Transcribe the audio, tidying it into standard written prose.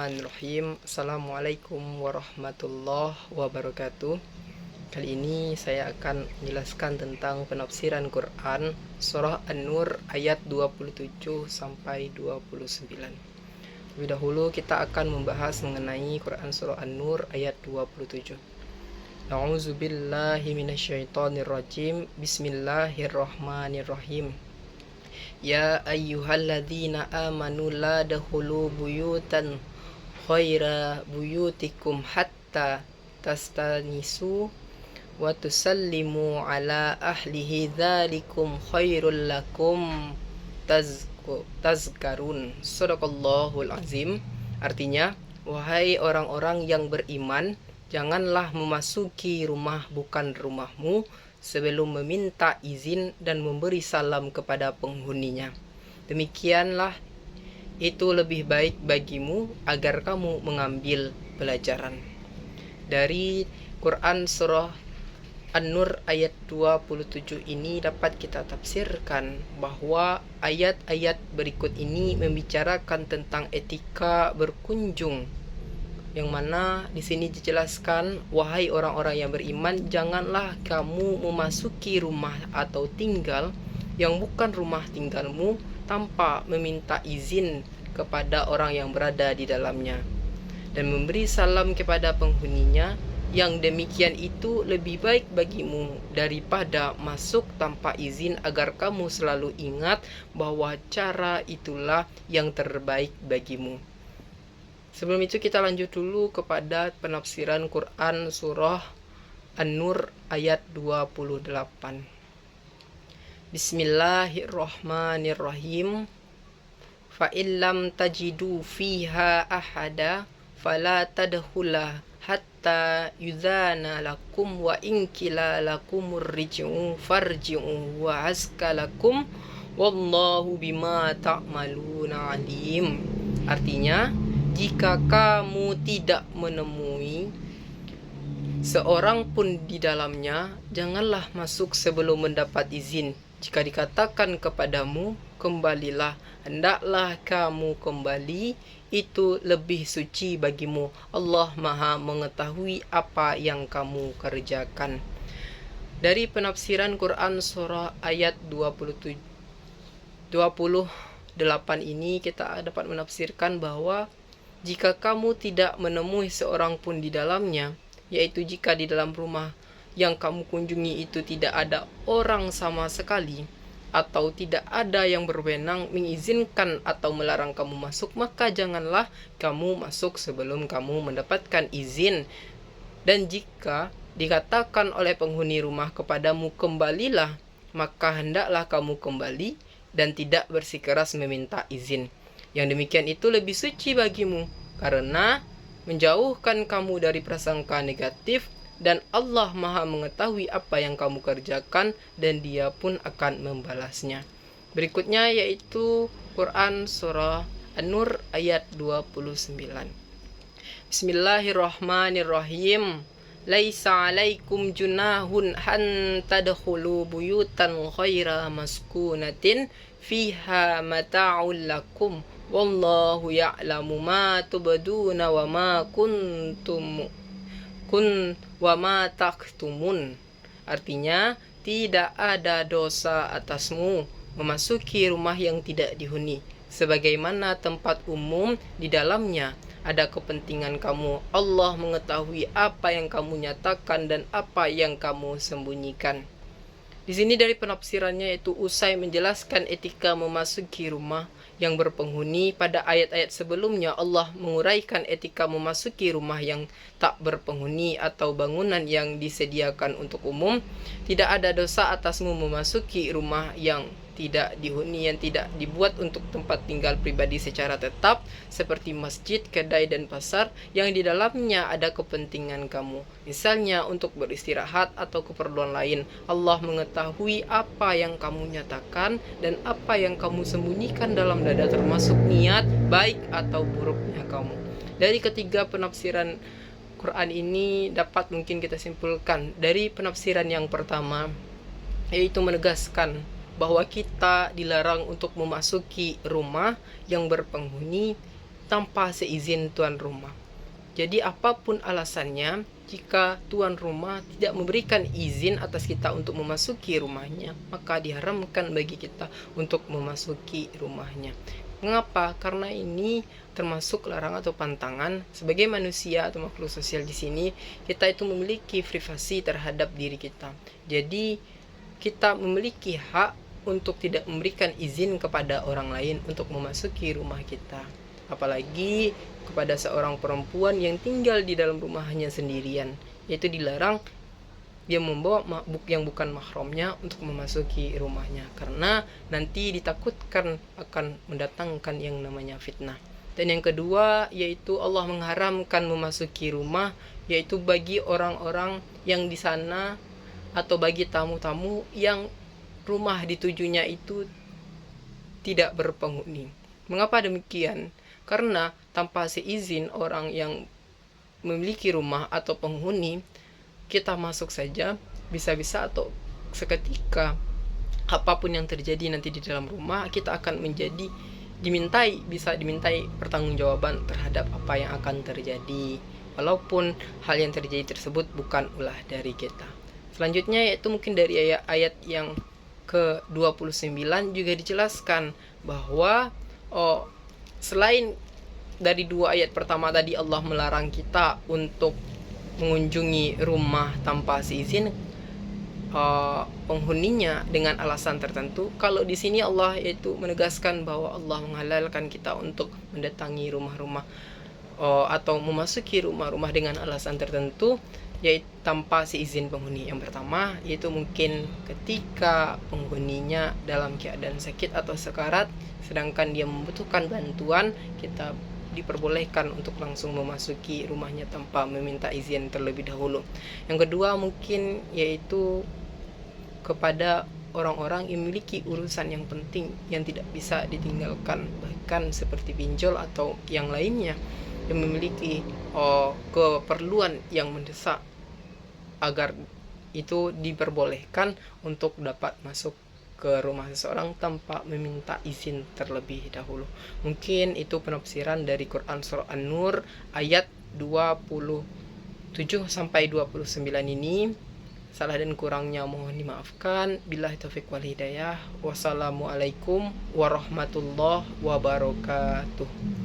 Bismillahirrahmanirrahim. Assalamualaikum warahmatullahi wabarakatuh. Kali ini saya akan menjelaskan tentang penafsiran Quran Surah An-Nur ayat 27 sampai 29. Lebih dahulu kita akan membahas mengenai Quran Surah An-Nur ayat 27. A'udzubillahi minasyaitonirrajim. Bismillahirrahmanirrahim. Ya ayyuhalladzina amanu la dakhulu buyutan khaira buyutikum hatta tastanisu wa tusallimu ala ahlihi dzalikum khairul lakum tazkarun. Shadaqallahul azim. Artinya, wahai orang-orang yang beriman, janganlah memasuki rumah bukan rumahmu sebelum meminta izin dan memberi salam kepada penghuninya. Demikianlah itu lebih baik bagimu agar kamu mengambil pelajaran. Dari Quran Surah An-Nur ayat 27 ini dapat kita tafsirkan bahwa ayat-ayat berikut ini membicarakan tentang etika berkunjung, yang mana di sini dijelaskan, wahai orang-orang yang beriman, janganlah kamu memasuki rumah atau tinggal yang bukan rumah tinggalmu tanpa meminta izin kepada orang yang berada di dalamnya, dan memberi salam kepada penghuninya. Yang demikian itu lebih baik bagimu daripada masuk tanpa izin, agar kamu selalu ingat bahwa cara itulah yang terbaik bagimu. Sebelum itu kita lanjut dulu kepada penafsiran Quran Surah An-Nur ayat 28. Bismillahirrahmanirrahim. Fa illam tajidu fiha ahada fala tadkhula hatta yudhana lakum wa in qila lakumur rij'u farji'u wa azka lakum wallahu bima ta'maluna alim. Artinya, jika kamu tidak menemui seorang pun di dalamnya, janganlah masuk sebelum mendapat izin. Jika dikatakan kepadamu, kembalilah, hendaklah kamu kembali, itu lebih suci bagimu. Allah Maha mengetahui apa yang kamu kerjakan. Dari penafsiran Quran surah ayat 28 ini kita dapat menafsirkan bahwa jika kamu tidak menemui seorang pun di dalamnya, yaitu jika di dalam rumah yang kamu kunjungi itu tidak ada orang sama sekali, atau tidak ada yang berwenang mengizinkan atau melarang kamu masuk, maka janganlah kamu masuk sebelum kamu mendapatkan izin. Dan jika dikatakan oleh penghuni rumah kepadamu, kembalilah, maka hendaklah kamu kembali dan tidak bersikeras meminta izin. Yang demikian itu lebih suci bagimu, karena menjauhkan kamu dari prasangka negatif, dan Allah Maha mengetahui apa yang kamu kerjakan, dan Dia pun akan membalasnya. Berikutnya yaitu Quran Surah An-Nur ayat 29. Bismillahirrahmanirrahim. Laisa alaikum junahun han tadkhulu buyutan ghaira maskunatin fiha mata'ul lakum wallahu ya'lamu ma tubduna wa ma taktumun. Artinya, tidak ada dosa atasmu memasuki rumah yang tidak dihuni, sebagaimana tempat umum di dalamnya ada kepentingan kamu. Allah mengetahui apa yang kamu nyatakan dan apa yang kamu sembunyikan. Di sini dari penafsirannya, yaitu usai menjelaskan etika memasuki rumah yang berpenghuni, pada ayat-ayat sebelumnya Allah menguraikan etika memasuki rumah yang tak berpenghuni atau bangunan yang disediakan untuk umum. Tidak ada dosa atasmu memasuki rumah yang tidak dihuni, yang tidak dibuat untuk tempat tinggal pribadi secara tetap, seperti masjid, kedai, dan pasar, yang di dalamnya ada kepentingan kamu, misalnya untuk beristirahat atau keperluan lain. Allah mengetahui apa yang kamu nyatakan dan apa yang kamu sembunyikan dalam dada, termasuk niat baik atau buruknya kamu. Dari ketiga penafsiran Quran ini dapat mungkin kita simpulkan dari penafsiran yang pertama, yaitu menegaskan bahwa kita dilarang untuk memasuki rumah yang berpenghuni tanpa seizin tuan rumah. Jadi apapun alasannya, jika tuan rumah tidak memberikan izin atas kita untuk memasuki rumahnya, maka diharamkan bagi kita untuk memasuki rumahnya. Mengapa? Karena ini termasuk larangan atau pantangan. Sebagai manusia atau makhluk sosial di sini, kita itu memiliki privasi terhadap diri kita. Jadi kita memiliki hak untuk tidak memberikan izin kepada orang lain untuk memasuki rumah kita. Apalagi kepada seorang perempuan yang tinggal di dalam rumahnya sendirian, yaitu dilarang dia membawa makbuk yang bukan mahramnya untuk memasuki rumahnya, karena nanti ditakutkan akan mendatangkan yang namanya fitnah. Dan yang kedua, yaitu Allah mengharamkan memasuki rumah, yaitu bagi orang-orang yang di sana atau bagi tamu-tamu yang rumah ditujunya itu tidak berpenghuni. Mengapa demikian? Karena tanpa seizin orang yang memiliki rumah atau penghuni, kita masuk saja, bisa-bisa atau seketika apapun yang terjadi nanti di dalam rumah, kita akan bisa dimintai pertanggungjawaban terhadap apa yang akan terjadi, walaupun hal yang terjadi tersebut bukan ulah dari kita. Selanjutnya yaitu mungkin dari ayat yang ke-29 juga dijelaskan bahwa selain dari dua ayat pertama tadi Allah melarang kita untuk mengunjungi rumah tanpa seizin penghuninya dengan alasan tertentu. Kalau di sini Allah yaitu menegaskan bahwa Allah menghalalkan kita untuk mendatangi rumah-rumah atau memasuki rumah-rumah dengan alasan tertentu, yaitu tanpa seizin penghuni. Yang pertama yaitu mungkin ketika penghuninya dalam keadaan sakit atau sekarat, sedangkan dia membutuhkan bantuan, kita diperbolehkan untuk langsung memasuki rumahnya tanpa meminta izin terlebih dahulu. Yang kedua mungkin yaitu kepada orang-orang yang memiliki urusan yang penting yang tidak bisa ditinggalkan, bahkan seperti pinjol atau yang lainnya yang memiliki keperluan yang mendesak, agar itu diperbolehkan untuk dapat masuk ke rumah seseorang tanpa meminta izin terlebih dahulu. Mungkin itu penafsiran dari Quran surah An-Nur ayat 27 sampai 29 ini. Salah dan kurangnya mohon dimaafkan. Billahi taufiq wal hidayah. Wassalamualaikum warahmatullahi wabarakatuh.